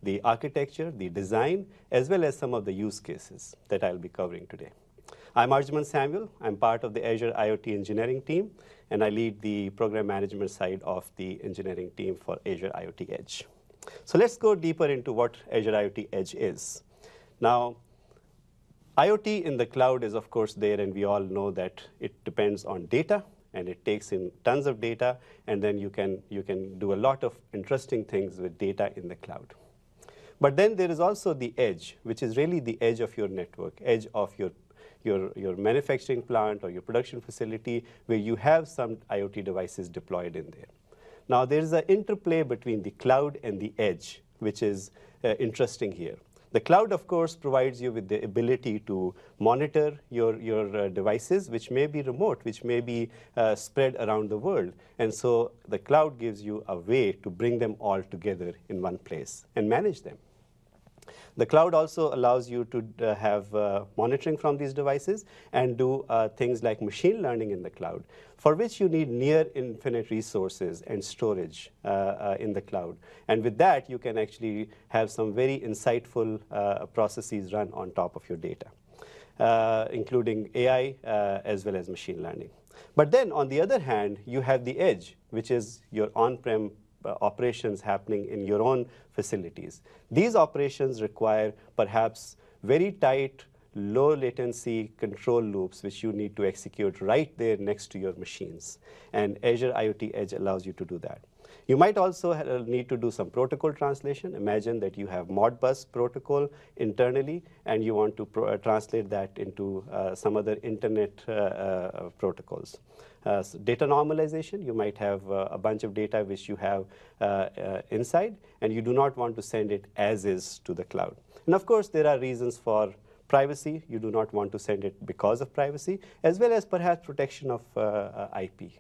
the architecture, the design, as well as some of the use cases that I'll be covering today. I'm Arjuman Samuel. I'm part of the Azure IoT engineering team, and I lead the program management side of the engineering team for Azure IoT Edge. So let's go deeper into what Azure IoT Edge is. Now, IoT in the cloud is, of course, there, and we all know that it depends on data, and it takes in tons of data, and then you can do a lot of interesting things with data in the cloud. But then there is also the edge, which is really the edge of your network, edge of your manufacturing plant or your production facility, where you have some IoT devices deployed in there. Now, there is an interplay between the cloud and the edge, which is interesting here. The cloud, of course, provides you with the ability to monitor your devices, which may be remote, which may be spread around the world. And so the cloud gives you a way to bring them all together in one place and manage them. The cloud also allows you to have monitoring from these devices and do things like machine learning in the cloud, for which you need near infinite resources and storage in the cloud. And with that, you can actually have some very insightful processes run on top of your data, including AI as well as machine learning. But then, on the other hand, you have the edge, which is your on-prem operations happening in your own facilities. These operations require perhaps very tight, low latency control loops, which you need to execute right there next to your machines. And Azure IoT Edge allows you to do that. You might also need to do some protocol translation. Imagine that you have Modbus protocol internally, and you want to translate that into some other internet protocols. So data normalization, you might have a bunch of data which you have inside, and you do not want to send it as is to the cloud. And of course, there are reasons for privacy. You do not want to send it because of privacy, as well as perhaps protection of IP.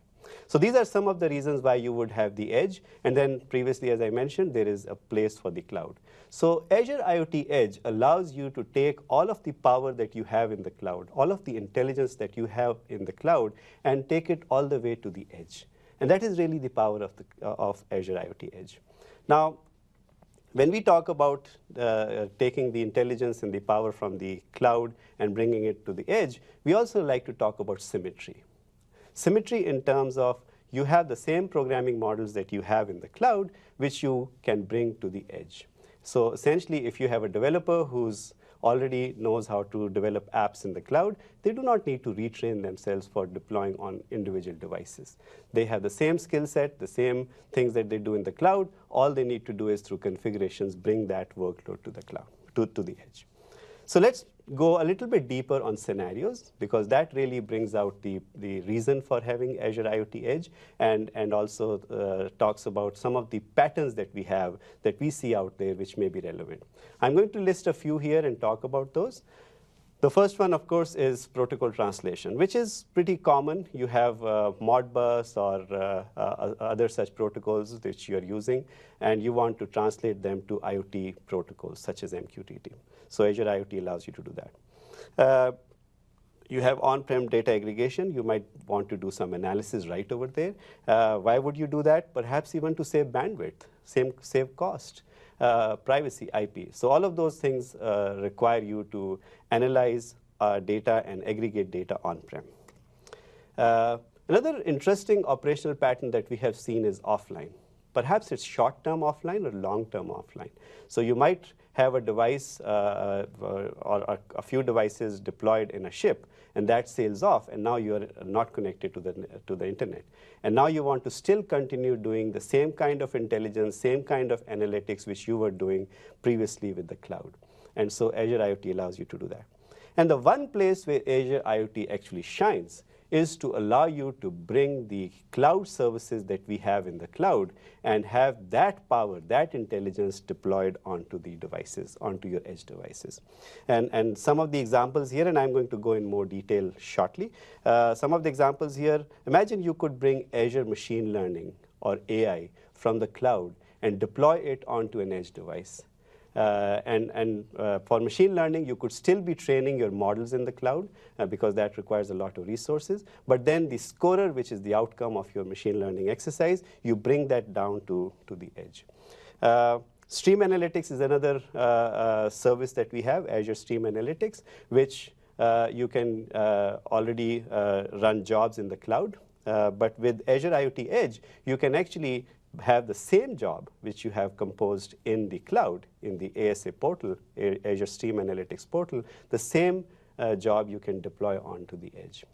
So these are some of the reasons why you would have the edge. And then previously, as I mentioned, there is a place for the cloud. So Azure IoT Edge allows you to take all of the power that you have in the cloud, all of the intelligence that you have in the cloud, and take it all the way to the edge. And that is really the power of Azure IoT Edge. Now, when we talk about taking the intelligence and the power from the cloud and bringing it to the edge, we also like to talk about symmetry. Symmetry in terms of you have the same programming models that you have in the cloud, which you can bring to the edge. So essentially, if you have a developer who's already knows how to develop apps in the cloud, they do not need to retrain themselves for deploying on individual devices. They have the same skill set, the same things that they do in the cloud. All they need to do is through configurations, bring that workload to the cloud, to the edge. So let's go a little bit deeper on scenarios, because that really brings out the reason for having Azure IoT Edge, and also talks about some of the patterns that we have, that we see out there, which may be relevant. I'm going to list a few here and talk about those. The first one, of course, is protocol translation, which is pretty common. You have Modbus or other such protocols that you're using, and you want to translate them to IoT protocols, such as MQTT. So Azure IoT allows you to do that. You have on-prem data aggregation. You might want to do some analysis right over there. Why would you do that? Perhaps even to save bandwidth, save cost. Privacy, IP. So all of those things require you to analyze data and aggregate data on-prem. Another interesting operational pattern that we have seen is offline. Perhaps it's short-term offline or long-term offline. So you might have a device or a few devices deployed in a ship, and that sails off, and now you are not connected to the internet. And now you want to still continue doing the same kind of intelligence, same kind of analytics which you were doing previously with the cloud. And so Azure IoT allows you to do that. And the one place where Azure IoT actually shines is to allow you to bring the cloud services that we have in the cloud and have that power, that intelligence deployed onto the devices, onto your edge devices. And some of the examples here, and I'm going to go in more detail shortly. Some of the examples here, imagine you could bring Azure machine learning or AI from the cloud and deploy it onto an edge device. For machine learning, you could still be training your models in the cloud because that requires a lot of resources. But then the scorer, which is the outcome of your machine learning exercise, you bring that down to the edge. Stream Analytics is another service that we have, Azure Stream Analytics, which you can already run jobs in the cloud. But with Azure IoT Edge, you can actually have the same job which you have composed in the cloud, in the ASA portal, Azure Stream Analytics portal, the same job you can deploy onto the edge.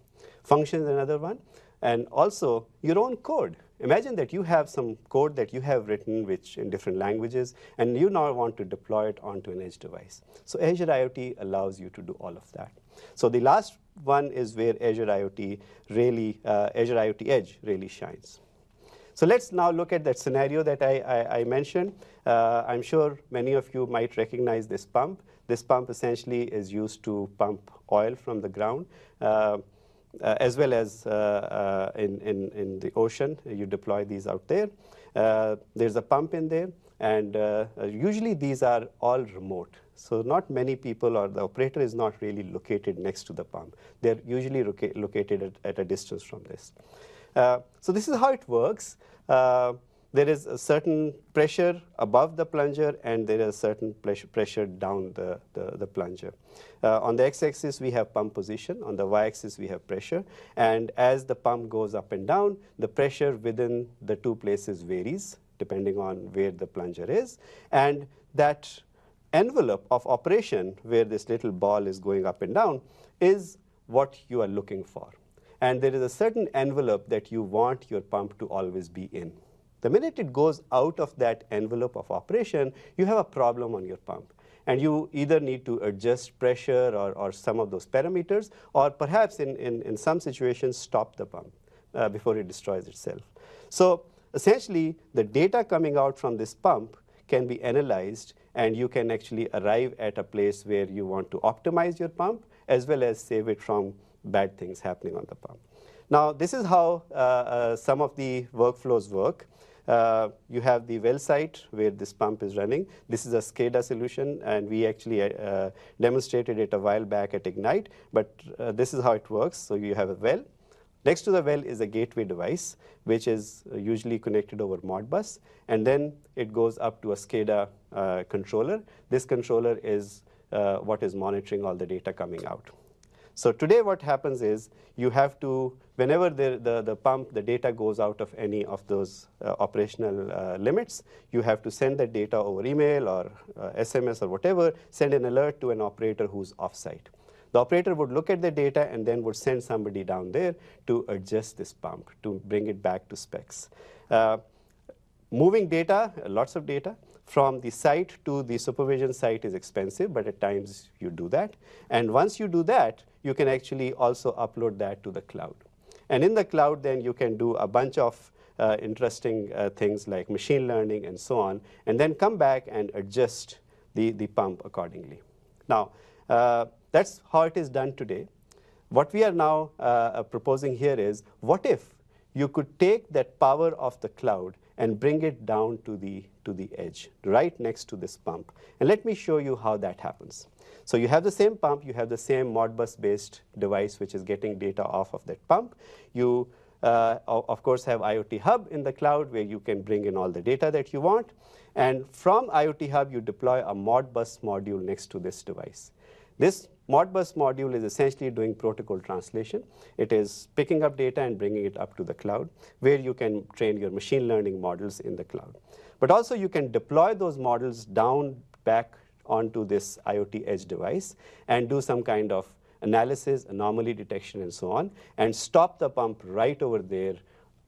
Function is another one, and also your own code. Imagine that you have some code that you have written which in different languages, and you now want to deploy it onto an edge device. So Azure IoT allows you to do all of that. So the last one is where Azure IoT Edge really shines. So let's now look at that scenario that I mentioned. I'm sure many of you might recognize this pump. This pump essentially is used to pump oil from the ground, as well as in the ocean. You deploy these out there. There's a pump in there, and usually these are all remote. So not many people, or the operator is not really located next to the pump. They're usually located at a distance from this. So this is how it works. There is a certain pressure above the plunger, and there is a certain pressure down the plunger. On the x-axis, we have pump position. On the y-axis, we have pressure. And as the pump goes up and down, the pressure within the two places varies, depending on where the plunger is. And that envelope of operation, where this little ball is going up and down, is what you are looking for. And there is a certain envelope that you want your pump to always be in. The minute it goes out of that envelope of operation, you have a problem on your pump. And you either need to adjust pressure or some of those parameters, or perhaps in some situations stop the pump before it destroys itself. So essentially, the data coming out from this pump can be analyzed, and you can actually arrive at a place where you want to optimize your pump, as well as save it from bad things happening on the pump. Now, this is how some of the workflows work. You have the well site where this pump is running. This is a SCADA solution, and we actually demonstrated it a while back at Ignite, but this is how it works. So you have a well. Next to the well is a gateway device, which is usually connected over Modbus, and then it goes up to a SCADA controller. This controller is what is monitoring all the data coming out. So today what happens is you have to, whenever the pump, the data goes out of any of those operational limits, you have to send that data over email or SMS or whatever, send an alert to an operator who's offsite. The operator would look at the data and then would send somebody down there to adjust this pump, to bring it back to specs. Moving data, lots of data, from the site to the supervision site is expensive, but at times you do that. And once you do that, you can actually also upload that to the cloud. And in the cloud, then you can do a bunch of interesting things like machine learning and so on, and then come back and adjust the pump accordingly. Now, that's how it is done today. What we are now proposing here is, what if you could take that power of the cloud and bring it down to the edge, right next to this pump. And let me show you how that happens. So you have the same pump, you have the same Modbus-based device which is getting data off of that pump. You, of course, have IoT Hub in the cloud where you can bring in all the data that you want. And from IoT Hub, you deploy a Modbus module next to this device. This Modbus module is essentially doing protocol translation. It is picking up data and bringing it up to the cloud, where you can train your machine learning models in the cloud. But also you can deploy those models down back onto this IoT Edge device and do some kind of analysis, anomaly detection, and so on, and stop the pump right over there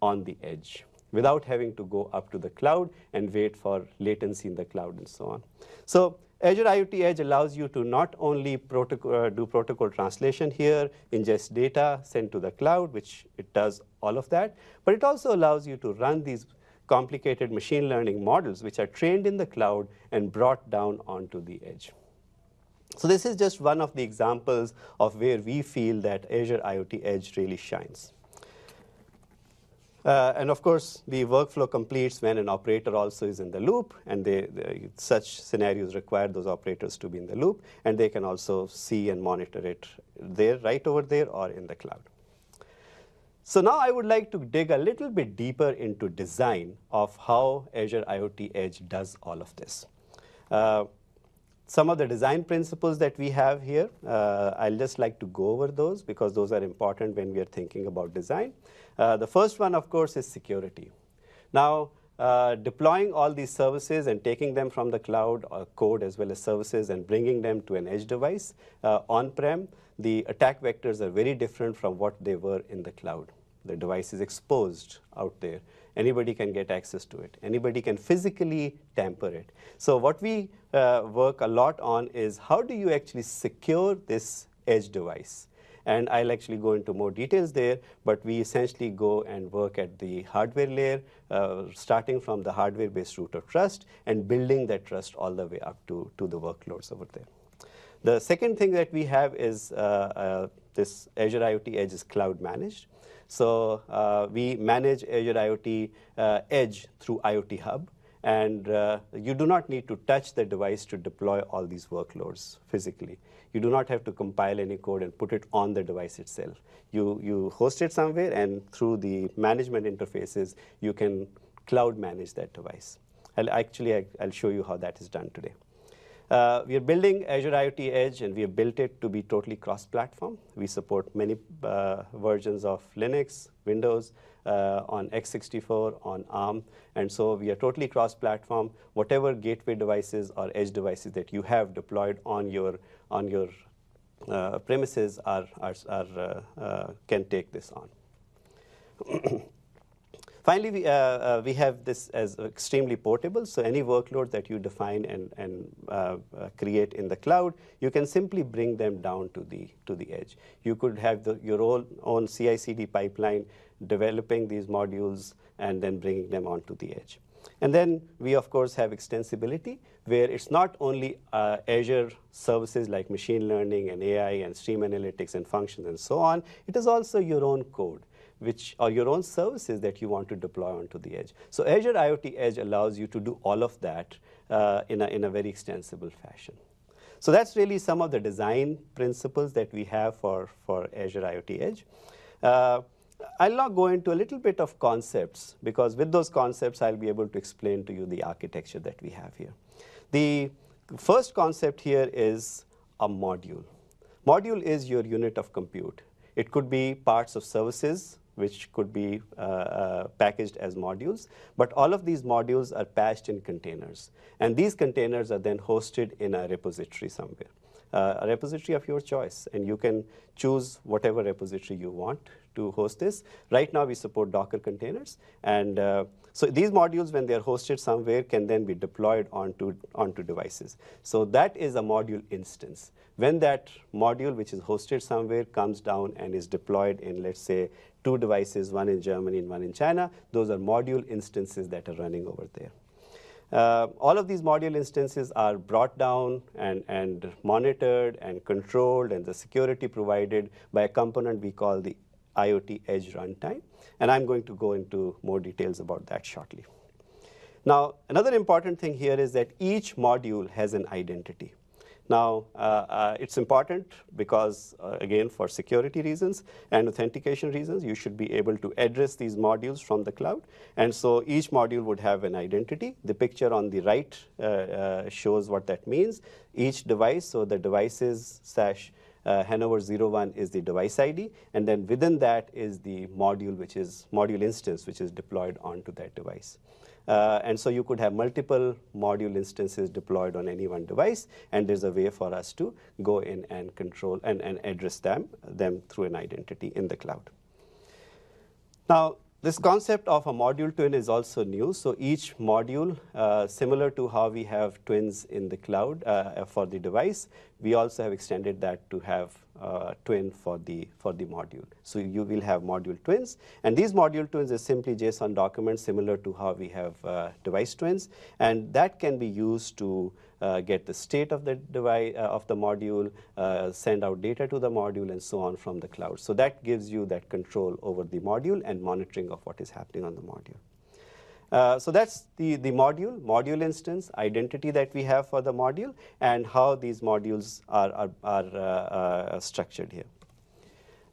on the edge without having to go up to the cloud and wait for latency in the cloud and so on. So Azure IoT Edge allows you to not only do protocol translation here, ingest data, send to the cloud, which it does all of that, but it also allows you to run these complicated machine learning models which are trained in the cloud and brought down onto the edge. So this is just one of the examples of where we feel that Azure IoT Edge really shines. And of course, the workflow completes when an operator also is in the loop, and such scenarios require those operators to be in the loop, and they can also see and monitor it there, right over there, or in the cloud. So now I would like to dig a little bit deeper into design of how Azure IoT Edge does all of this. Some of the design principles that we have here, I'll just like to go over those because those are important when we are thinking about design. The first one, of course, is security. Now, deploying all these services and taking them from the cloud code as well as services and bringing them to an edge device on-prem, the attack vectors are very different from what they were in the cloud. The device is exposed out there. Anybody can get access to it. Anybody can physically tamper it. So what we work a lot on is how do you actually secure this edge device? And I'll actually go into more details there, but we essentially go and work at the hardware layer, starting from the hardware-based root of trust and building that trust all the way up to the workloads over there. The second thing that we have is this Azure IoT Edge is cloud managed. So we manage Azure IoT Edge through IoT Hub. And you do not need to touch the device to deploy all these workloads physically. You do not have to compile any code and put it on the device itself. You host it somewhere, and through the management interfaces, you can cloud manage that device. I'll show you how that is done today. We are building Azure IoT Edge, and we have built it to be totally cross-platform. We support many versions of Linux, Windows, on x64, on ARM, and so we are totally cross-platform. Whatever gateway devices or edge devices that you have deployed on your premises can take this on. Finally, we have this as extremely portable. So any workload that you define and create in the cloud, you can simply bring them down to the edge. You could have your own CI/CD pipeline developing these modules and then bringing them onto the edge. And then we, of course, have extensibility, where it's not only Azure services like machine learning and AI and stream analytics and functions and so on. It is also your own code, or your own services that you want to deploy onto the edge. So Azure IoT Edge allows you to do all of that in a very extensible fashion. So that's really some of the design principles that we have for Azure IoT Edge. I'll now go into a little bit of concepts, because with those concepts, I'll be able to explain to you the architecture that we have here. The first concept here is a module. Module is your unit of compute. It could be parts of services, which could be packaged as modules. But all of these modules are patched in containers. And these containers are then hosted in a repository somewhere, a repository of your choice. And you can choose whatever repository you want to host this. Right now, we support Docker containers. And so these modules, when they're hosted somewhere, can then be deployed onto devices. So that is a module instance. When that module, which is hosted somewhere, comes down and is deployed in, let's say, 2 devices, one in Germany and one in China, those are module instances that are running over there. All of these module instances are brought down and monitored and controlled, and the security provided by a component we call the IoT Edge runtime. And I'm going to go into more details about that shortly. Now, another important thing here is that each module has an identity. Now, it's important because, again, for security reasons and authentication reasons, you should be able to address these modules from the cloud. And so each module would have an identity. The picture on the right shows what that means. Each device, so the devices / Hanover 01 is the device ID, and then within that is the module, which is module instance, which is deployed onto that device. And so you could have multiple module instances deployed on any one device, and there's a way for us to go in and control and address them through an identity in the cloud. Now, this concept of a module twin is also new. So each module, similar to how we have twins in the cloud for the device, we also have extended that to have twin for the module. So you will have module twins, and these module twins is simply JSON documents similar to how we have device twins, and that can be used to get the state of the device of the module, send out data to the module, and so on from the cloud. So that gives you that control over the module and monitoring of what is happening on the module. So that's the module instance, identity that we have for the module, and how these modules are structured here.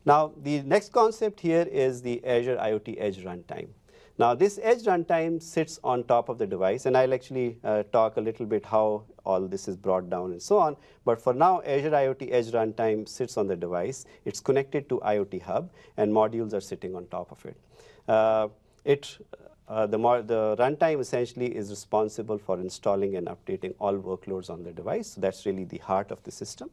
Now, the next concept here is the Azure IoT Edge runtime. Now, this edge runtime sits on top of the device, and I'll actually talk a little bit how all this is brought down and so on. But for now, Azure IoT Edge runtime sits on the device. It's connected to IoT Hub, and modules are sitting on top of it. The runtime essentially is responsible for installing and updating all workloads on the device. So that's really the heart of the system.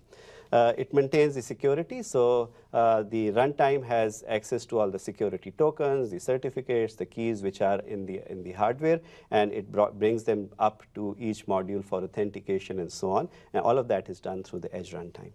It maintains the security, so the runtime has access to all the security tokens, the certificates, the keys which are in the hardware, and it brings them up to each module for authentication and so on. And all of that is done through the Edge runtime.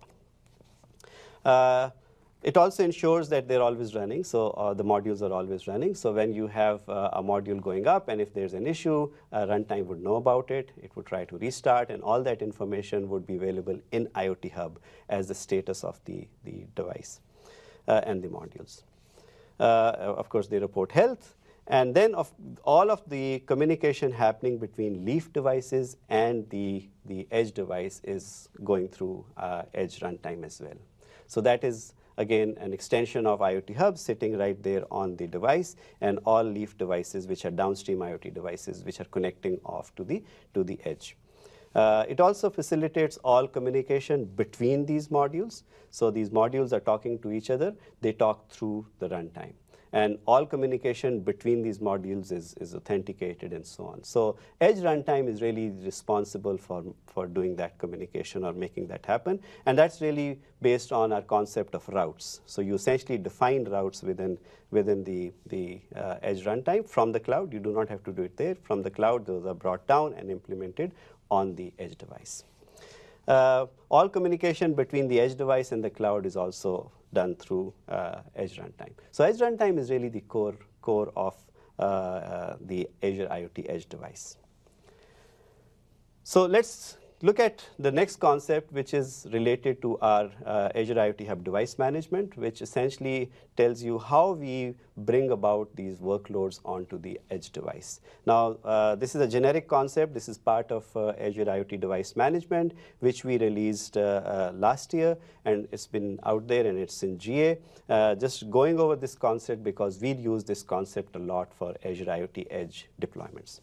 It also ensures that they're always running, so the modules are always running. So when you have a module going up, and if there's an issue, runtime would know about it. It would try to restart, and all that information would be available in IoT Hub as the status of the device and the modules. Of course, they report health. And then all of the communication happening between Leaf devices and the Edge device is going through Edge runtime as well. So that is, again, an extension of IoT Hub sitting right there on the device, and all Leaf devices, which are downstream IoT devices, which are connecting off to the Edge. It also facilitates all communication between these modules. So these modules are talking to each other. They talk through the runtime. And all communication between these modules is authenticated and so on. So Edge runtime is really responsible for doing that communication or making that happen. And that's really based on our concept of routes. So you essentially define routes within the Edge runtime from the cloud. You do not have to do it there. From the cloud, those are brought down and implemented on the Edge device. All communication between the Edge device and the cloud is also done through Edge runtime. So Edge runtime is really the core of the Azure IoT Edge device. So let's look at the next concept, which is related to our Azure IoT Hub device management, which essentially tells you how we bring about these workloads onto the Edge device. Now, this is a generic concept. This is part of Azure IoT device management, which we released last year, and it's been out there and it's in GA. Just going over this concept because we use this concept a lot for Azure IoT Edge deployments.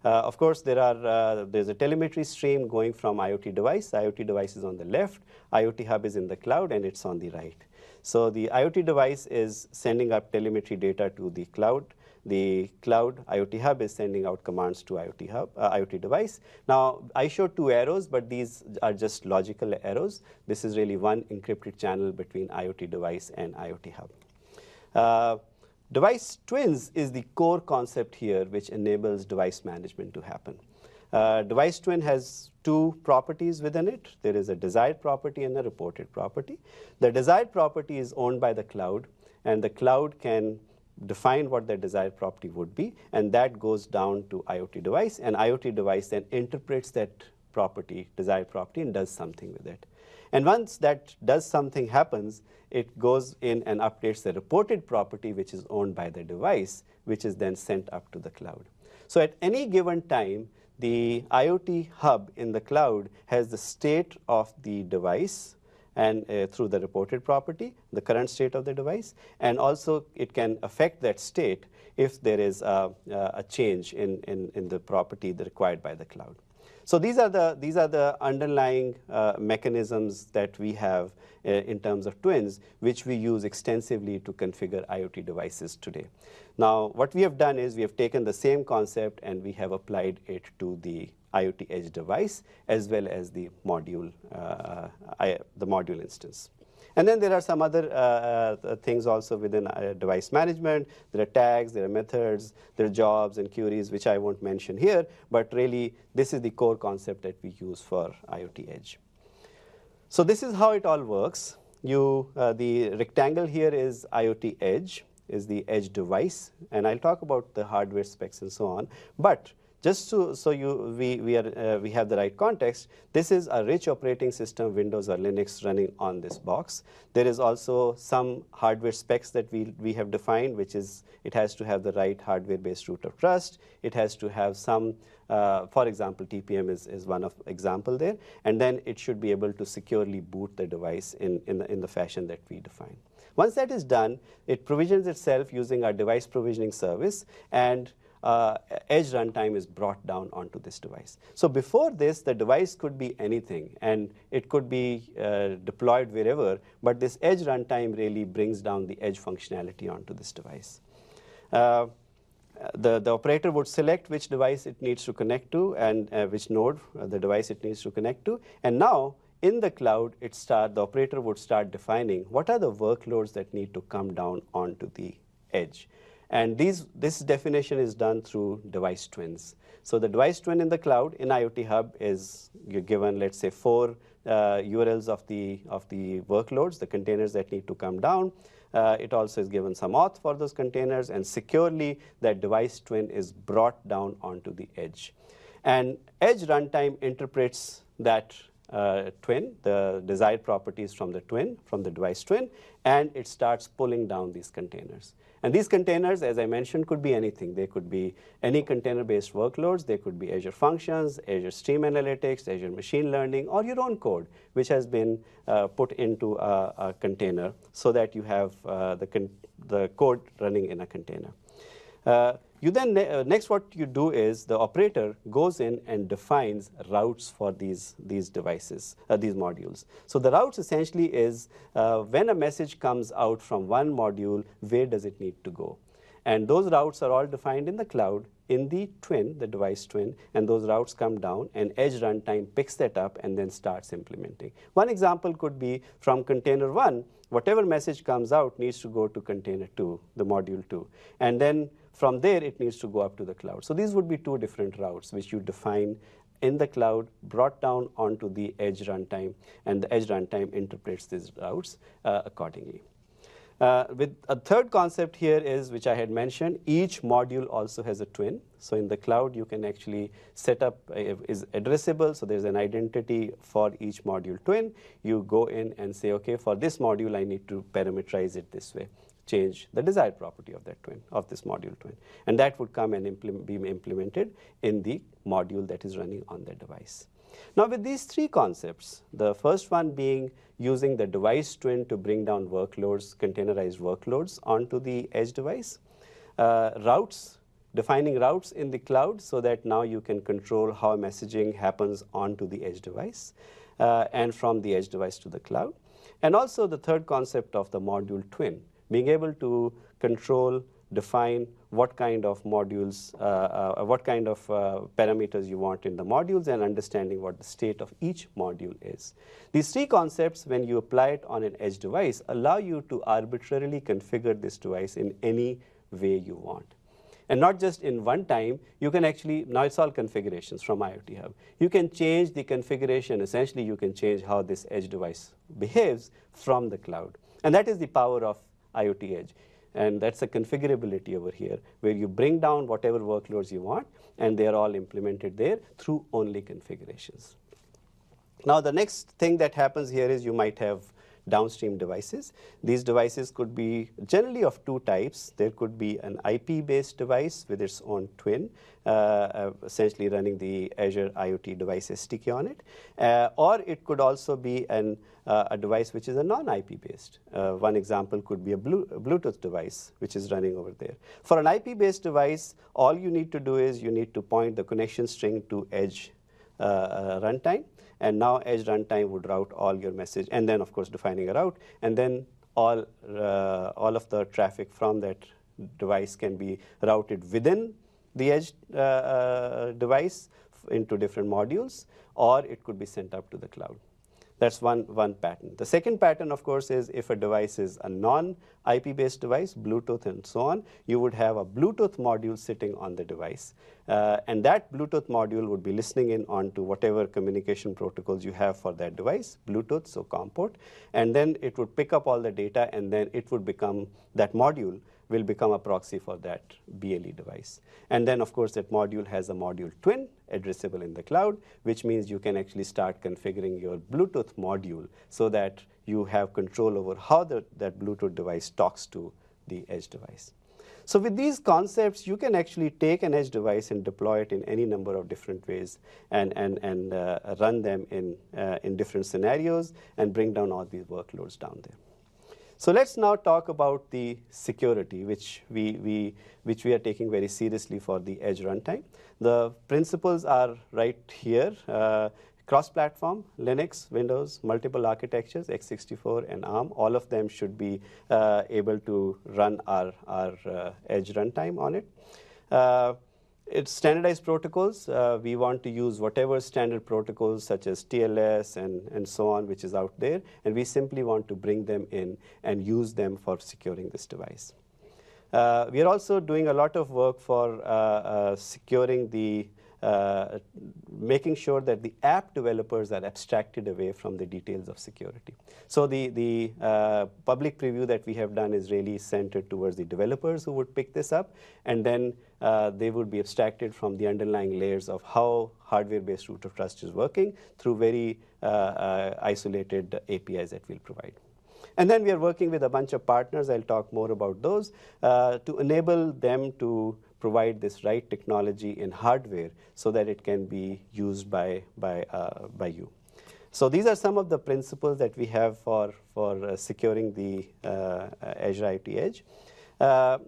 Of course, there's a telemetry stream going from IoT device. IoT device is on the left, IoT Hub is in the cloud, and it's on the right. So the IoT device is sending up telemetry data to the cloud. The cloud IoT Hub is sending out commands to IoT device. Now, I showed two arrows, but these are just logical arrows. This is really one encrypted channel between IoT device and IoT Hub. Device twins is the core concept here, which enables device management to happen. Device twin has two properties within it. There is a desired property and a reported property. The desired property is owned by the cloud, and the cloud can define what the desired property would be, and that goes down to IoT device, and IoT device then interprets that property, desired property, and does something with it. And once that does something happens, it goes in and updates the reported property, which is owned by the device, which is then sent up to the cloud. So at any given time, the IoT Hub in the cloud has the state of the device and through the reported property, the current state of the device, and also it can affect that state if there is a change in the property required by the cloud. So these are the underlying mechanisms that we have in terms of twins, which we use extensively to configure IoT devices today. Now, what we have done is we have taken the same concept and we have applied it to the IoT Edge device as well as the module instance. And then there are some other things also within device management. There are tags, there are methods, there are jobs and queries, which I won't mention here, but really this is the core concept that we use for IoT Edge. So this is how it all works. The rectangle here is IoT Edge, is the Edge device, and I'll talk about the hardware specs and so on. But just so we have the right context, this is a rich operating system, Windows or Linux, running on this box. There is also some hardware specs that we have defined, which is it has to have the right hardware-based root of trust. It has to have some, for example, TPM is one of example there, and then it should be able to securely boot the device in the fashion that we define. Once that is done, it provisions itself using our device provisioning service, and Edge runtime is brought down onto this device. So before this, the device could be anything, and it could be deployed wherever, but this Edge runtime really brings down the Edge functionality onto this device. The operator would select which device it needs to connect to and which node, the device it needs to connect to, and now in the cloud, the operator would start defining what are the workloads that need to come down onto the edge. And this definition is done through device twins. So the device twin in the cloud in IoT Hub is you're given, let's say, 4 URLs of the workloads, the containers that need to come down. It also is given some auth for those containers, and securely that device twin is brought down onto the edge. And Edge runtime interprets that twin, the desired properties from the twin, from the device twin, and it starts pulling down these containers. And these containers, as I mentioned, could be anything. They could be any container-based workloads. They could be Azure Functions, Azure Stream Analytics, Azure Machine Learning, or your own code, which has been put into a container so that you have the code running in a container. You then, next what you do is the operator goes in and defines routes for these devices, these modules. So the routes essentially is when a message comes out from one module, where does it need to go? And those routes are all defined in the cloud, in the twin, the device twin, and those routes come down, and Edge runtime picks that up and then starts implementing. One example could be from container 1, whatever message comes out needs to go to container 2, the module 2. And then from there, it needs to go up to the cloud. So these would be 2 different routes which you define in the cloud, brought down onto the Edge runtime, and the Edge runtime interprets these routes accordingly. With a third concept here is, which I had mentioned, each module also has a twin. So in the cloud, you can actually set up, is addressable, so there's an identity for each module twin. You go in and say, okay, for this module, I need to parameterize it this way, change the desired property of that twin, of this module twin. And that would come and be implemented in the module that is running on the device. Now with these 3 concepts, the first one being using the device twin to bring down workloads, containerized workloads onto the edge device, routes, defining routes in the cloud so that now you can control how messaging happens onto the edge device and from the edge device to the cloud. And also the third concept of the module twin, being able to control, define what kind of modules, what kind of parameters you want in the modules, and understanding what the state of each module is. These 3 concepts, when you apply it on an edge device, allow you to arbitrarily configure this device in any way you want. And not just in one time, you can actually, now it's all configurations from IoT Hub. You can change the configuration, essentially you can change how this edge device behaves from the cloud. And that is the power of IoT Edge. And that's a configurability over here, where you bring down whatever workloads you want, and they're all implemented there through only configurations. Now the next thing that happens here is you might have downstream devices. These devices could be generally of 2 types. There could be an IP-based device with its own twin, essentially running the Azure IoT device SDK on it, or it could also be a device which is a non-IP based. One example could be a Bluetooth device which is running over there. For an IP-based device, all you need to do is you need to point the connection string to Edge runtime, and now Edge runtime would route all your message, and then of course defining a route, and then all of the traffic from that device can be routed within the Edge device into different modules, or it could be sent up to the cloud. That's one pattern. The second pattern, of course, is if a device is a non-IP based device, Bluetooth and so on, you would have a Bluetooth module sitting on the device. And that Bluetooth module would be listening in onto whatever communication protocols you have for that device, Bluetooth, so COM port, and then it would pick up all the data, and then it would become, that module will become a proxy for that BLE device. And then, of course, that module has a module twin addressable in the cloud, which means you can actually start configuring your Bluetooth module so that you have control over how that Bluetooth device talks to the edge device. So with these concepts, you can actually take an edge device and deploy it in any number of different ways and run them in different scenarios and bring down all these workloads down there. So let's now talk about the security, which we are taking very seriously for the edge runtime. The principles are right here. Cross-platform, Linux, Windows, multiple architectures, x64 and ARM, all of them should be able to run our edge runtime on it. It's standardized protocols. We want to use whatever standard protocols such as TLS and so on, which is out there, and we simply want to bring them in and use them for securing this device. We are also doing a lot of work for securing the making sure that the app developers are abstracted away from the details of security. So the public preview that we have done is really centered towards the developers who would pick this up, and then they would be abstracted from the underlying layers of how hardware-based root of trust is working through very isolated APIs that we'll provide. And then we are working with a bunch of partners, I'll talk more about those, to enable them to provide this right technology in hardware so that it can be used by you. So these are some of the principles that we have for securing the Azure IoT Edge.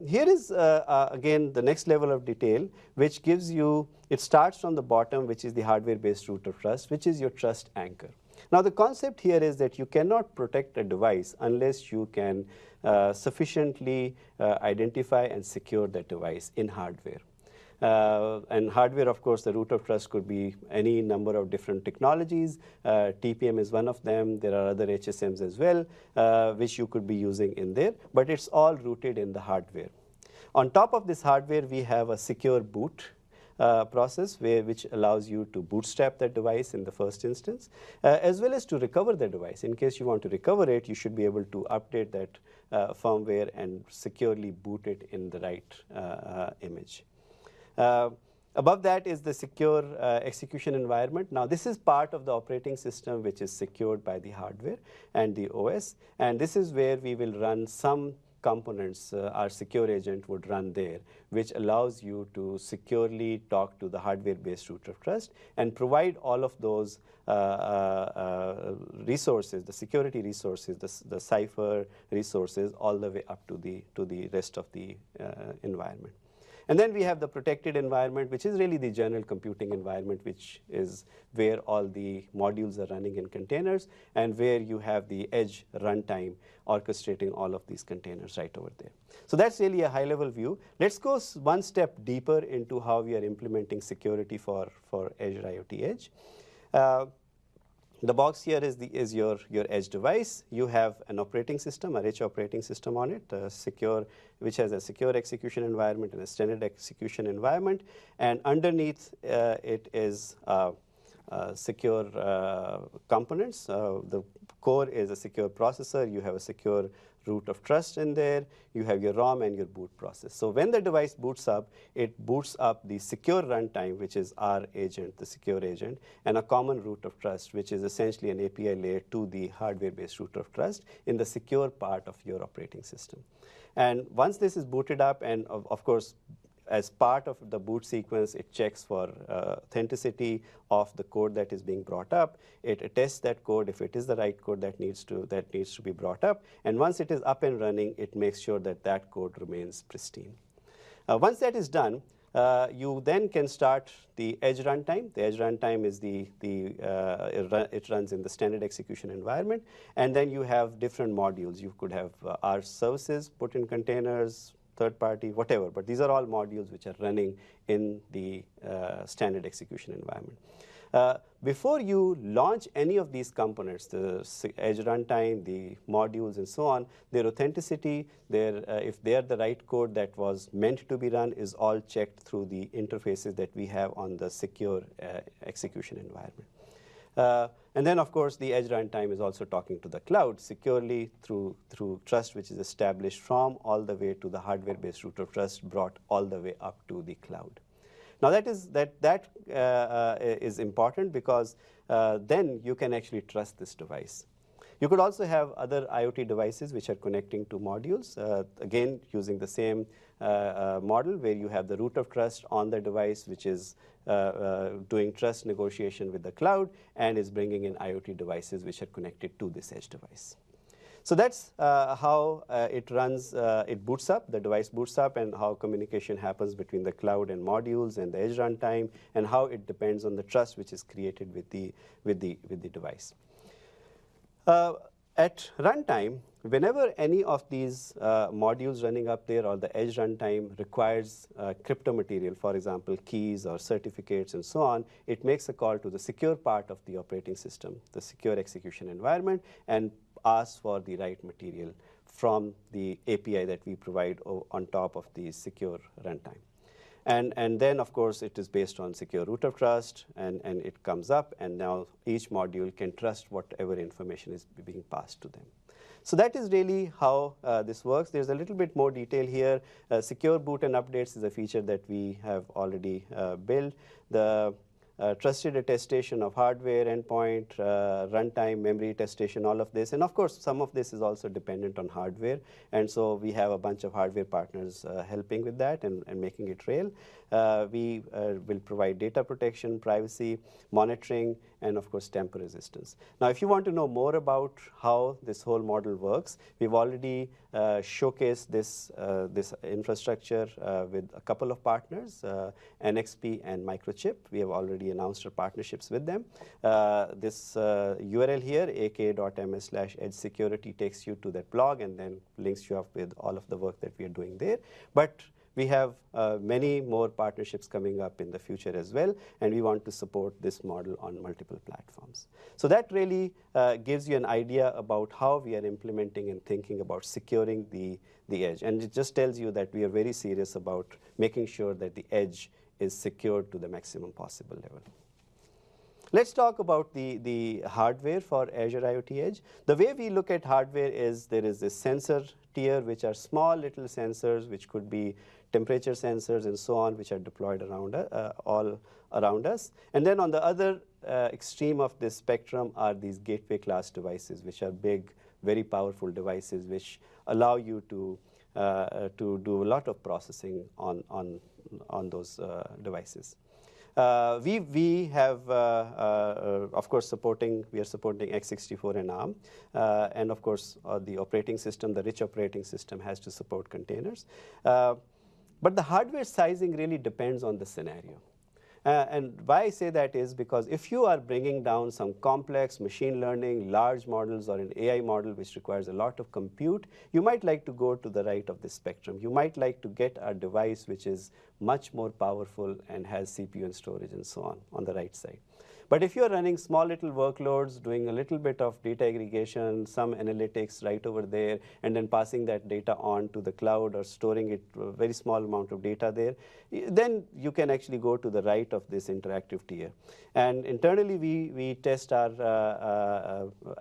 Here is, again, the next level of detail, which gives you, it starts from the bottom, which is the hardware-based root of trust, which is your trust anchor. Now, the concept here is that you cannot protect a device unless you can sufficiently identify and secure that device in hardware. And hardware, of course, the root of trust could be any number of different technologies. TPM is one of them. There are other HSMs as well, which you could be using in there, but it's all rooted in the hardware. On top of this hardware, we have a secure boot process which allows you to bootstrap that device in the first instance, as well as to recover the device. In case you want to recover it, you should be able to update that firmware and securely boot it in the right image. Above that is the secure execution environment. Now, this is part of the operating system which is secured by the hardware and the OS, and this is where we will run some components. Our secure agent would run there, which allows you to securely talk to the hardware-based root of trust and provide all of those resources, the security resources, the cipher resources, all the way up to the rest of the environment. And then we have the protected environment, which is really the general computing environment, which is where all the modules are running in containers and where you have the edge runtime orchestrating all of these containers right over there. So that's really a high-level view. Let's go one step deeper into how we are implementing security for Azure IoT Edge. The box here is your edge device. You have an operating system, a rich operating system on it, which has a secure execution environment and a standard execution environment. And underneath it is secure components. The core is a secure processor. You have a secure root of trust in there. You have your ROM and your boot process. So when the device boots up, it boots up the secure runtime, which is our agent, the secure agent, and a common root of trust, which is essentially an API layer to the hardware-based root of trust in the secure part of your operating system. And once this is booted up, and of course, as part of the boot sequence, it checks for authenticity of the code that is being brought up. It attests that code if it is the right code that needs to be brought up. And once it is up and running, it makes sure that that code remains pristine. Once that is done, you then can start the edge runtime. The edge runtime is it runs in the standard execution environment, and then you have different modules. You could have our services put in containers, third party, whatever, but these are all modules which are running in the standard execution environment. Before you launch any of these components, the Edge runtime, the modules, and so on, their authenticity, if they are the right code that was meant to be run, is all checked through the interfaces that we have on the secure execution environment. And then, of course, the Edge runtime is also talking to the cloud securely through trust, which is established from all the way to the hardware-based root of trust, brought all the way up to the cloud. Now, that is important because then you can actually trust this device. You could also have other IoT devices which are connecting to modules, again using the same model where you have the root of trust on the device, which is doing trust negotiation with the cloud and is bringing in IoT devices which are connected to this edge device. So that's how it runs, it boots up, the device boots up, and how communication happens between the cloud and modules and the edge runtime, and how it depends on the trust which is created with the device. At runtime, whenever any of these modules running up there or the edge runtime requires crypto material, for example, keys or certificates and so on, it makes a call to the secure part of the operating system, the secure execution environment, and asks for the right material from the API that we provide on top of the secure runtime. And then, of course, it is based on secure root of trust, and it comes up, and now each module can trust whatever information is being passed to them. So that is really how this works. There's a little bit more detail here. Secure boot and updates is a feature that we have already built. The trusted attestation of hardware, endpoint, runtime, memory attestation, all of this. And of course, some of this is also dependent on hardware. And so we have a bunch of hardware partners helping with that and making it real. We will provide data protection, privacy, monitoring, and of course, tamper resistance. Now, if you want to know more about how this whole model works, we've already showcased this infrastructure with a couple of partners, NXP and Microchip. We have already announced our partnerships with them. This URL here, ak.ms/edge security, takes you to that blog and then links you up with all of the work that we are doing there. But we have many more partnerships coming up in the future as well, and we want to support this model on multiple platforms. So that really gives you an idea about how we are implementing and thinking about securing the edge. And it just tells you that we are very serious about making sure that the edge is secured to the maximum possible level. Let's talk about the hardware for Azure IoT Edge. The way we look at hardware is there is this sensor tier, which are small little sensors, which could be temperature sensors and so on, which are deployed around all around us. And then on the other extreme of this spectrum are these gateway class devices, which are big, very powerful devices, which allow you to do a lot of processing on those devices. We have, of course, we are supporting x64 and ARM. And of course, the operating system, the rich operating system, has to support containers. But the hardware sizing really depends on the scenario. And why I say that is because if you are bringing down some complex machine learning, large models, or an AI model which requires a lot of compute, you might like to go to the right of this spectrum. You might like to get a device which is much more powerful and has CPU and storage and so on the right side. But if you're running small little workloads, doing a little bit of data aggregation, some analytics right over there, and then passing that data on to the cloud or storing it, a very small amount of data there, then you can actually go to the right of this interactive tier. And internally, we test our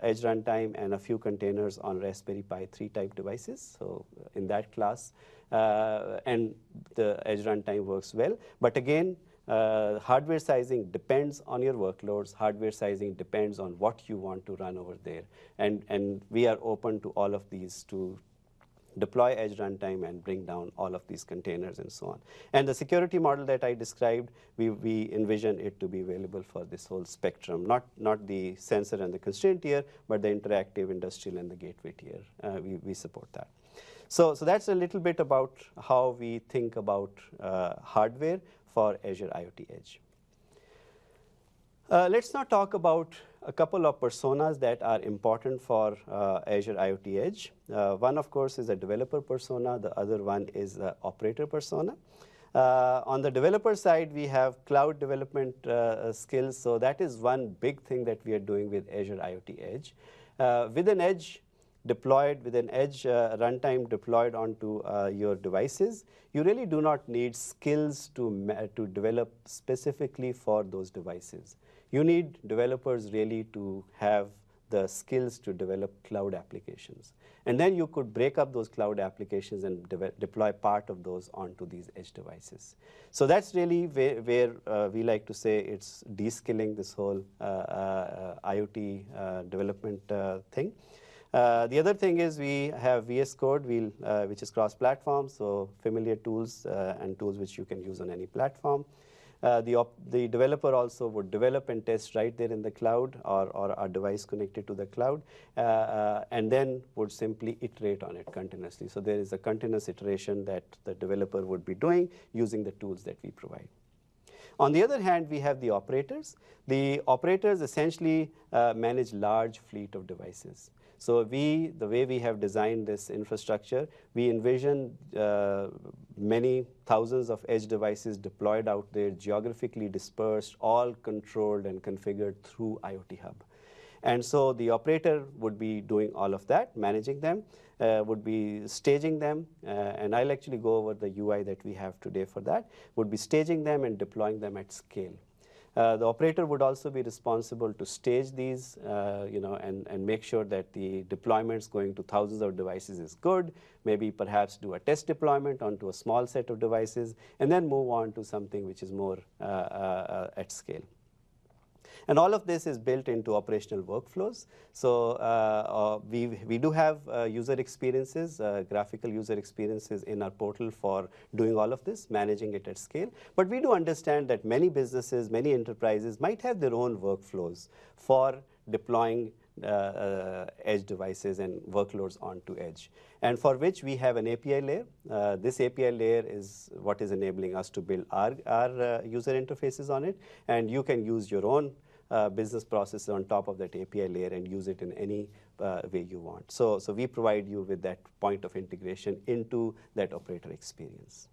Edge runtime and a few containers on Raspberry Pi 3 type devices. So in that class, and the Edge runtime works well. But again, hardware sizing depends on your workloads. Hardware sizing depends on what you want to run over there. And we are open to all of these to deploy Edge runtime and bring down all of these containers and so on. And the security model that I described, we envision it to be available for this whole spectrum, not the sensor and the constraint tier, but the interactive, industrial, and the gateway tier. We support that. So that's a little bit about how we think about hardware for Azure IoT Edge. Let's now talk about a couple of personas that are important for Azure IoT Edge. One, of course, is a developer persona. The other one is the operator persona. On the developer side, we have cloud development skills. So that is one big thing that we are doing with Azure IoT Edge. With an edge deployed, with an edge runtime deployed onto your devices, you really do not need skills to develop specifically for those devices. You need developers really to have the skills to develop cloud applications. And then you could break up those cloud applications and deploy part of those onto these edge devices. So that's really where we like to say it's de-skilling this whole IoT development thing. The other thing is we have VS Code, which is cross-platform, so familiar tools and tools which you can use on any platform. The developer also would develop and test right there in the cloud or a device connected to the cloud, and then would simply iterate on it continuously. So there is a continuous iteration that the developer would be doing using the tools that we provide. On the other hand, we have the operators. The operators essentially manage large fleet of devices. So the way we have designed this infrastructure, we envision many thousands of edge devices deployed out there, geographically dispersed, all controlled and configured through IoT Hub. And so the operator would be doing all of that, managing them, would be staging them, and I'll actually go over the UI that we have today for that, would be staging them and deploying them at scale. The operator would also be responsible to stage these, and make sure that the deployments going to thousands of devices is good, maybe perhaps do a test deployment onto a small set of devices, and then move on to something which is more at scale. And all of this is built into operational workflows. So we do have user experiences, graphical user experiences in our portal for doing all of this, managing it at scale. But we do understand that many businesses, many enterprises might have their own workflows for deploying edge devices and workloads onto edge, and for which we have an API layer. This API layer is what is enabling us to build our user interfaces on it, and you can use your own business processes on top of that API layer and use it in any way you want. So we provide you with that point of integration into that operator experience.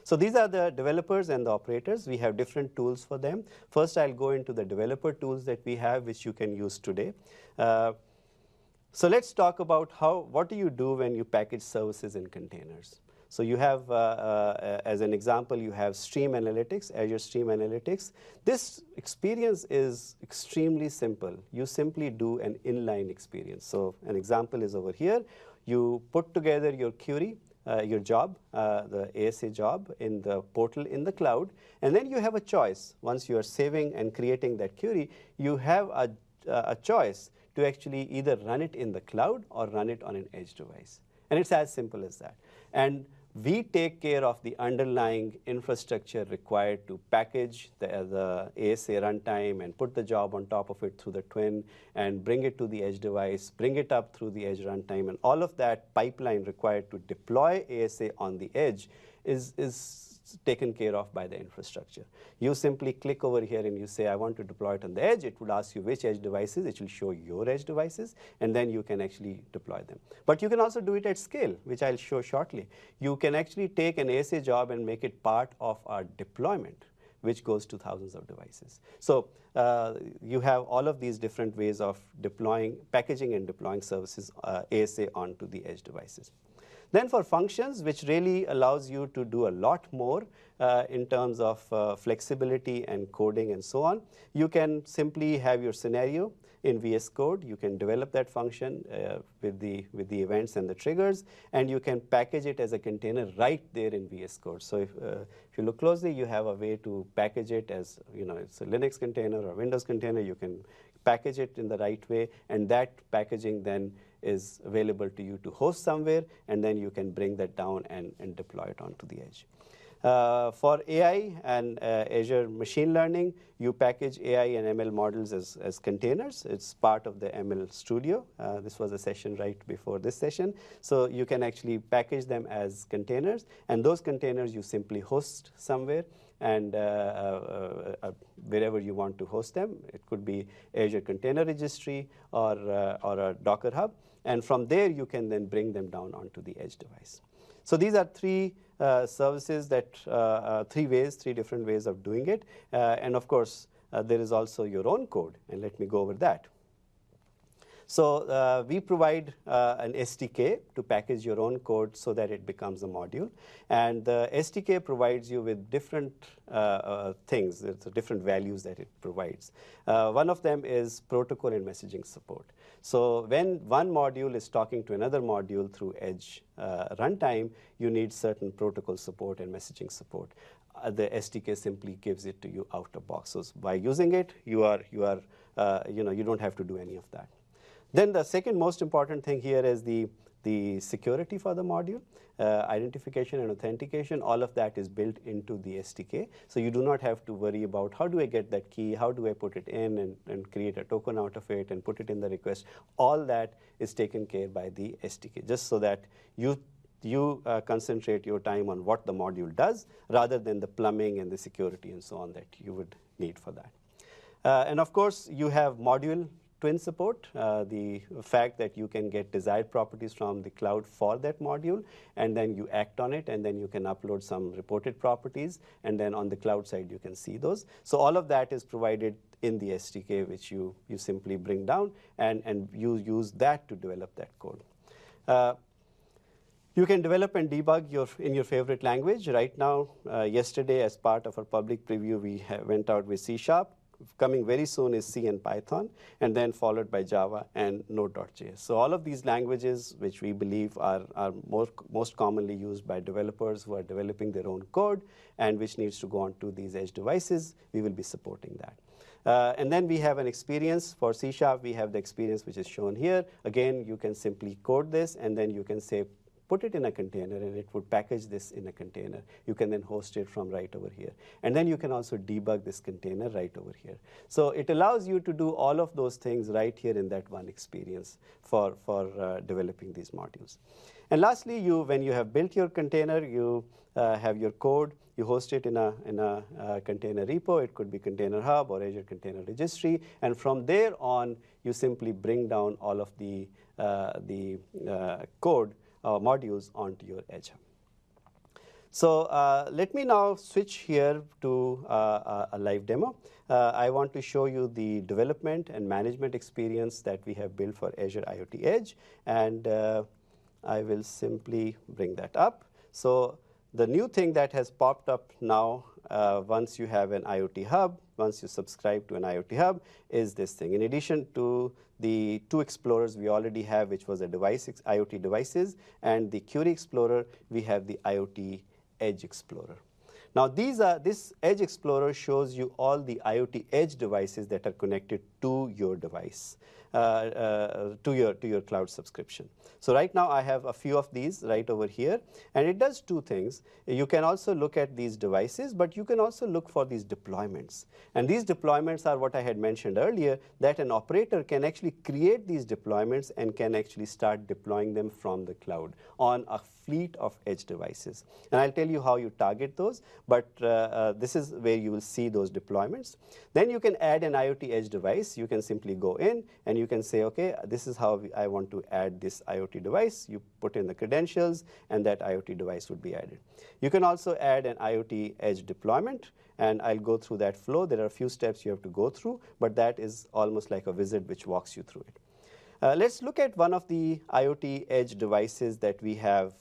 So these are the developers and the operators. We have different tools for them. First, I'll go into the developer tools that we have, which you can use today. So let's talk about what do you do when you package services in containers. So you have, as an example, you have Stream Analytics, Azure Stream Analytics. This experience is extremely simple. You simply do an inline experience. So an example is over here. You put together your query, your job, the ASA job in the portal in the cloud, and then you have a choice. Once you are saving and creating that query, you have a choice to actually either run it in the cloud or run it on an edge device. And it's as simple as that. And we take care of the underlying infrastructure required to package the ASA runtime and put the job on top of it through the twin and bring it to the edge device, bring it up through the edge runtime, and all of that pipeline required to deploy ASA on the edge is taken care of by the infrastructure. You simply click over here and you say, I want to deploy it on the edge. It would ask you which edge devices. It will show your edge devices, and then you can actually deploy them. But you can also do it at scale, which I'll show shortly. You can actually take an ASA job and make it part of our deployment, which goes to thousands of devices. So you have all of these different ways of packaging and deploying services ASA onto the edge devices. Then for functions, which really allows you to do a lot more in terms of flexibility and coding and so on, you can simply have your scenario in VS Code. You can develop that function with the events and the triggers, and you can package it as a container right there in VS Code. So if you look closely, you have a way to package it as, it's a Linux container or Windows container. You can package it in the right way, and that packaging then is available to you to host somewhere, and then you can bring that down and deploy it onto the edge. For AI and Azure Machine Learning, you package AI and ML models as containers. It's part of the ML Studio. This was a session right before this session. So you can actually package them as containers, and those containers you simply host somewhere, and wherever you want to host them. It could be Azure Container Registry or a Docker Hub. And from there, you can then bring them down onto the edge device. So these are three services that, three different ways of doing it. And of course, there is also your own code, and let me go over that. So we provide an SDK to package your own code so that it becomes a module. And the SDK provides you with different things, different values that it provides. One of them is protocol and messaging support. So when one module is talking to another module through Edge runtime, you need certain protocol support and messaging support. The SDK simply gives it to you out of box. So by using it, you don't have to do any of that. Then the second most important thing here is the security for the module. Identification and authentication, all of that is built into the SDK. So you do not have to worry about how do I get that key, how do I put it in and create a token out of it and put it in the request. All that is taken care by the SDK, just so that you concentrate your time on what the module does rather than the plumbing and the security and so on that you would need for that. And of course, you have module twin support, the fact that you can get desired properties from the cloud for that module, and then you act on it, and then you can upload some reported properties, and then on the cloud side you can see those. So all of that is provided in the SDK, which you simply bring down, and you use that to develop that code. You can develop and debug in your favorite language. Right now, yesterday as part of our public preview, we went out with C#. Coming very soon is C and Python, and then followed by Java and Node.js. So all of these languages, which we believe are most commonly used by developers who are developing their own code and which needs to go onto these edge devices, we will be supporting that. And then we have an experience for C#. We have the experience which is shown here. Again, you can simply code this, and then you can say, put it in a container, and it would package this in a container. You can then host it from right over here. And then you can also debug this container right over here. So it allows you to do all of those things right here in that one experience for developing these modules. And lastly, when you have built your container, you have your code, you host it in a container repo. It could be Container Hub or Azure Container Registry. And from there on, you simply bring down all of the code modules onto your Edge Hub. So let me now switch here to a live demo. I want to show you the development and management experience that we have built for Azure IoT Edge, and I will simply bring that up. So the new thing that has popped up now, once you have an IoT Hub, once you subscribe to an IoT Hub, is this thing. In addition to the two explorers we already have, which was the IoT devices, and the Query Explorer, we have the IoT Edge Explorer. Now this Edge Explorer shows you all the IoT Edge devices that are connected to your device, to your cloud subscription. So right now I have a few of these right over here, and it does two things. You can also look at these devices, but you can also look for these deployments. And these deployments are what I had mentioned earlier, that an operator can actually create these deployments and can actually start deploying them from the cloud on a fleet of edge devices. And I'll tell you how you target those, but this is where you will see those deployments. Then you can add an IoT Edge device. You can simply go in and you can say, okay, this is how I want to add this IoT device. You put in the credentials, and that IoT device would be added. You can also add an IoT Edge deployment, and I'll go through that flow. There are a few steps you have to go through, but that is almost like a wizard which walks you through it. Let's look at one of the IoT Edge devices that we have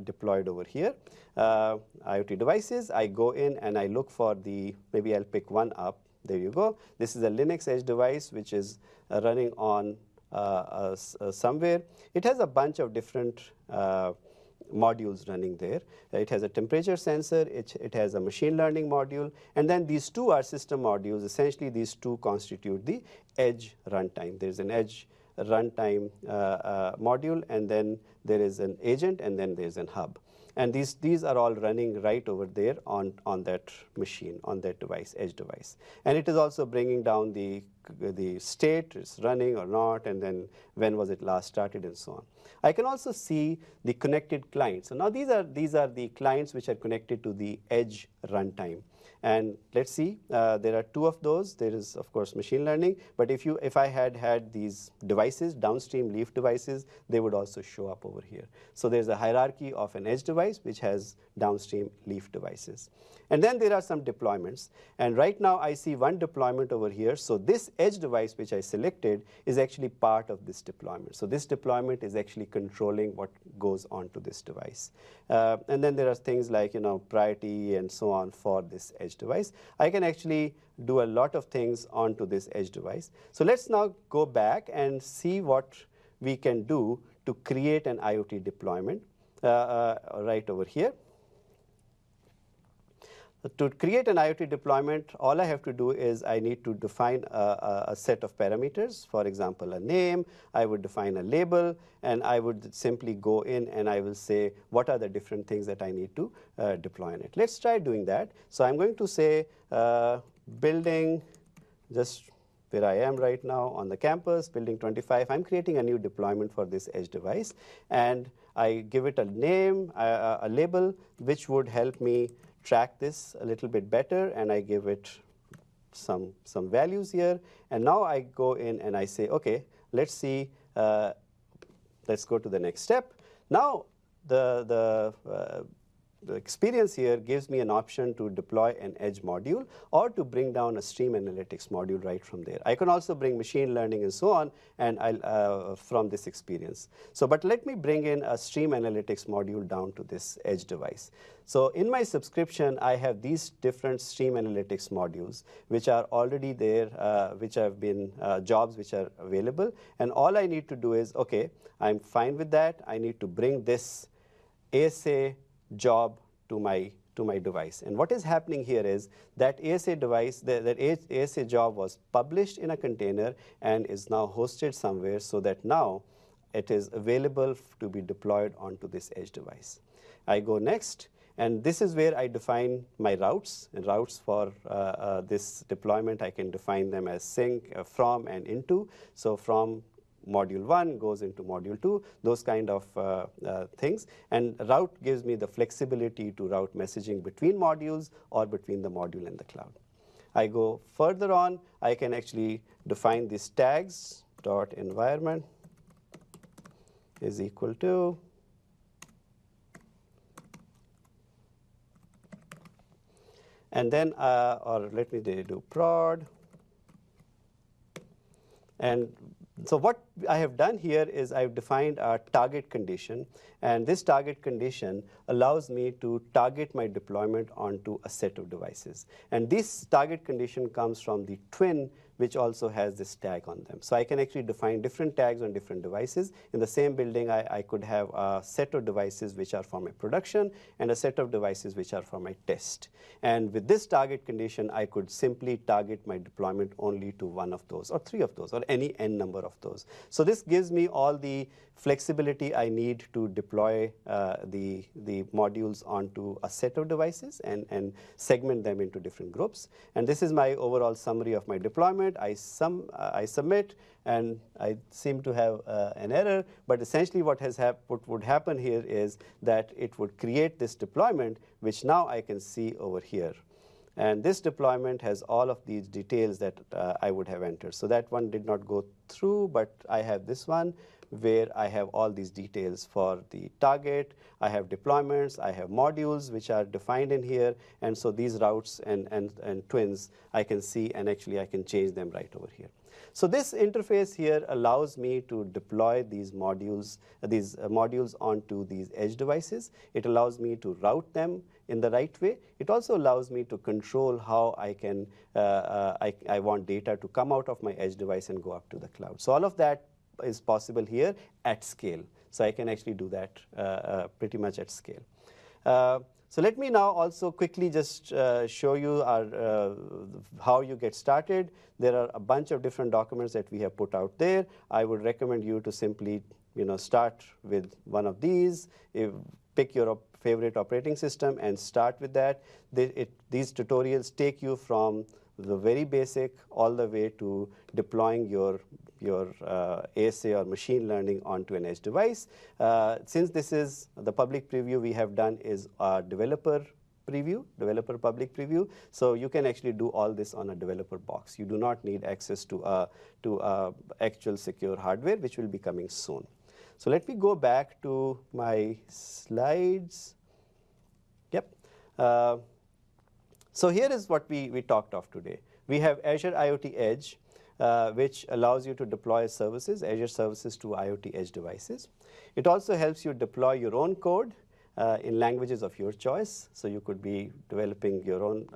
deployed over here. IoT devices, I go in and I look for maybe I'll pick one up. There you go. This is a Linux Edge device which is running on somewhere. It has a bunch of different modules running there. It has a temperature sensor, it has a machine learning module, and then these two are system modules. Essentially, these two constitute the Edge runtime. There's an Edge runtime module, and then there is an agent, and then there's an hub. And these are all running right over there on that machine, on that device, edge device. And it is also bringing down the state, it's running or not, and then when was it last started, and so on. I can also see the connected clients. So now these are the clients which are connected to the Edge runtime. And let's see, there are two of those. There is, of course, machine learning. But if I had these devices, downstream leaf devices, they would also show up over over here. So there's a hierarchy of an edge device which has downstream leaf devices. And then there are some deployments. And right now I see one deployment over here. So this edge device which I selected is actually part of this deployment. So this deployment is actually controlling what goes onto this device. And then there are things like, priority and so on for this edge device. I can actually do a lot of things onto this edge device. So let's now go back and see what we can do to create an IoT deployment right over here. To create an IoT deployment, all I have to do is I need to define a set of parameters. For example, a name, I would define a label, and I would simply go in and I will say what are the different things that I need to deploy in it. Let's try doing that. So I'm going to say building, just where I am right now on the campus, building 25. I'm creating a new deployment for this edge device, and I give it a name, a label, which would help me track this a little bit better, and I give it some values here. And now I go in and I say, okay, let's see, let's go to the next step. Now the experience here gives me an option to deploy an edge module or to bring down a stream analytics module right from there. I can also bring machine learning and so on, and from this experience. So, but let me bring in a stream analytics module down to this edge device. So in my subscription, I have these different stream analytics modules, which are already there, which have been jobs which are available. And all I need to do is, okay, I'm fine with that. I need to bring this ASA job to my device. And what is happening here is that ASA device, that ASA job was published in a container and is now hosted somewhere, so that now it is available to be deployed onto this edge device. I go next, and this is where I define my routes. And routes for this deployment, I can define them as sync, from, and into. So from module 1 goes into module 2, those kind of things. And route gives me the flexibility to route messaging between modules or between the module and the cloud. I go further on, I can actually define these tags, dot environment is equal to and then, or let me do prod. And so what I have done here is I've defined a target condition, and this target condition allows me to target my deployment onto a set of devices. And this target condition comes from the twin, which also has this tag on them. So I can actually define different tags on different devices. In the same building, I could have a set of devices which are for my production and a set of devices which are for my test. And with this target condition, I could simply target my deployment only to one of those, or three of those, or any n number of those. So this gives me all the flexibility I need to deploy the modules onto a set of devices and segment them into different groups. And this is my overall summary of my deployment. I submit, and I seem to have an error, but essentially what would happen here is that it would create this deployment, which now I can see over here. And this deployment has all of these details that I would have entered. So that one did not go through, but I have this one where I have all these details for the target. I have deployments, I have modules which are defined in here, and so these routes and twins I can see, and actually I can change them right over here. So this interface here allows me to deploy these modules onto these edge devices. It allows me to route them in the right way. It also allows me to control how I can I want data to come out of my edge device and go up to the cloud. So all of that is possible here at scale. So I can actually do that pretty much at scale. So let me now also quickly just show you how you get started. There are a bunch of different documents that we have put out there. I would recommend you to simply start with one of these. Pick your favorite operating system and start with that. These tutorials take you from the very basic all the way to deploying your ASA or machine learning onto an edge device. Since this is the public preview we have done is a developer public preview, so you can actually do all this on a developer box. You do not need access to actual secure hardware, which will be coming soon. So let me go back to my slides. Yep. So here is what we talked of today. We have Azure IoT Edge, which allows you to deploy services, Azure services to IoT Edge devices. It also helps you deploy your own code in languages of your choice. So you could be developing your own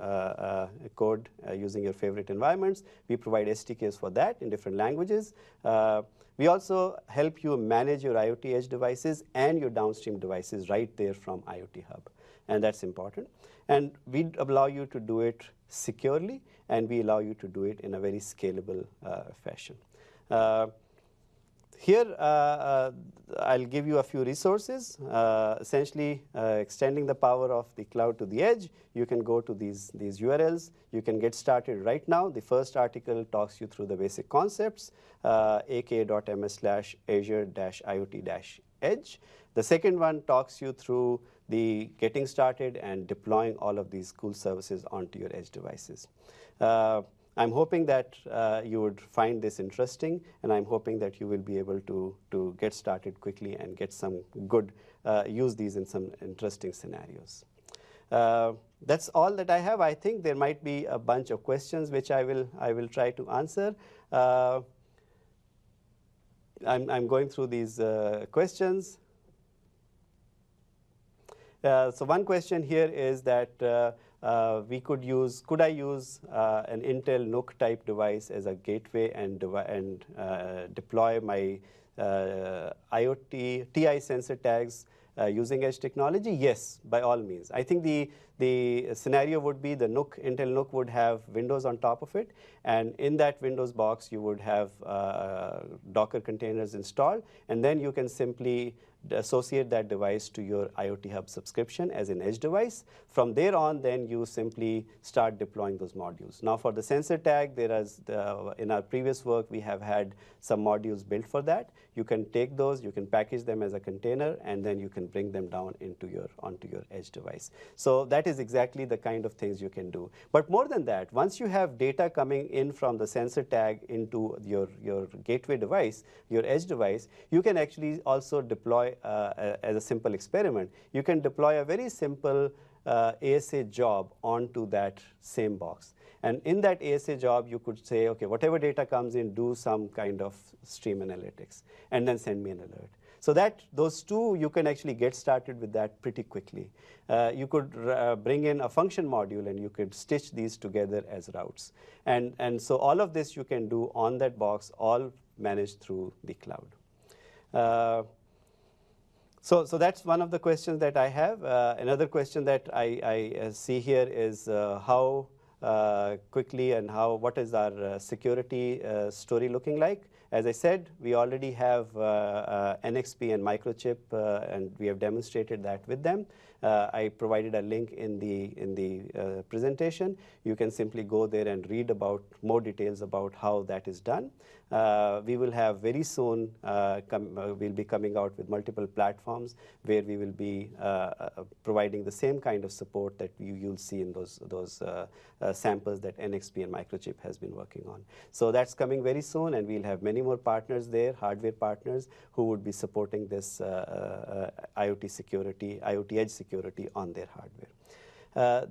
code using your favorite environments. We provide SDKs for that in different languages. We also help you manage your IoT Edge devices and your downstream devices right there from IoT Hub. And that's important. And we allow you to do it securely, and we allow you to do it in a very scalable fashion. Here, I'll give you a few resources. Essentially, extending the power of the cloud to the edge, you can go to these URLs. You can get started right now. The first article talks you through the basic concepts, aka.ms/azure-iot-edge. The second one talks you through the getting started and deploying all of these cool services onto your edge devices. I'm hoping that you would find this interesting, and I'm hoping that you will be able to get started quickly and get some good, use these in some interesting scenarios. That's all that I have. I think there might be a bunch of questions which I will try to answer. I'm going through these questions. So one question here is that could I use an Intel NUC type device as a gateway and deploy my IoT TI sensor tags using edge technology? Yes, by all means. I think the scenario would be the Intel NUC would have Windows on top of it, and in that Windows box you would have Docker containers installed, and then you can simply associate that device to your IoT Hub subscription as an edge device. From there on, then you simply start deploying those modules. Now for the sensor tag, there is in our previous work, we have had some modules built for that. You can take those, you can package them as a container, and then you can bring them down onto your edge device. So that is exactly the kind of things you can do. But more than that, once you have data coming in from the sensor tag into your gateway device, your edge device, you can actually also deploy as a simple experiment. You can deploy a very simple ASA job onto that same box. And in that ASA job, you could say, okay, whatever data comes in, do some kind of stream analytics, and then send me an alert. So that those two, you can actually get started with that pretty quickly. You could bring in a function module, and you could stitch these together as routes. And so all of this you can do on that box, all managed through the cloud. So that's one of the questions that I have. Another question that I see here is how quickly and what is our security story looking like. As I said, we already have NXP and Microchip, and we have demonstrated that with them. I provided a link in the presentation. You can simply go there and read about more details about how that is done. We will have very soon, we'll be coming out with multiple platforms where we will be providing the same kind of support that you'll see in those samples that NXP and Microchip has been working on. So that's coming very soon, and we'll have many more partners there, hardware partners, who would be supporting this IoT security, IoT edge security on their hardware.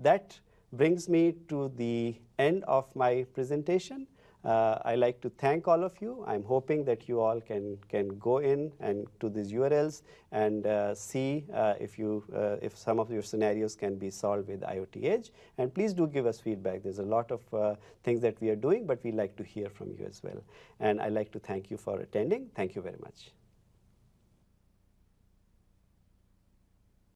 That brings me to the end of my presentation. I like to thank all of you. I'm hoping that you all can go in and to these URLs and see if some of your scenarios can be solved with IoT Edge. And please do give us feedback. There's a lot of things that we are doing, but we like to hear from you as well. And I'd like to thank you for attending. Thank you very much.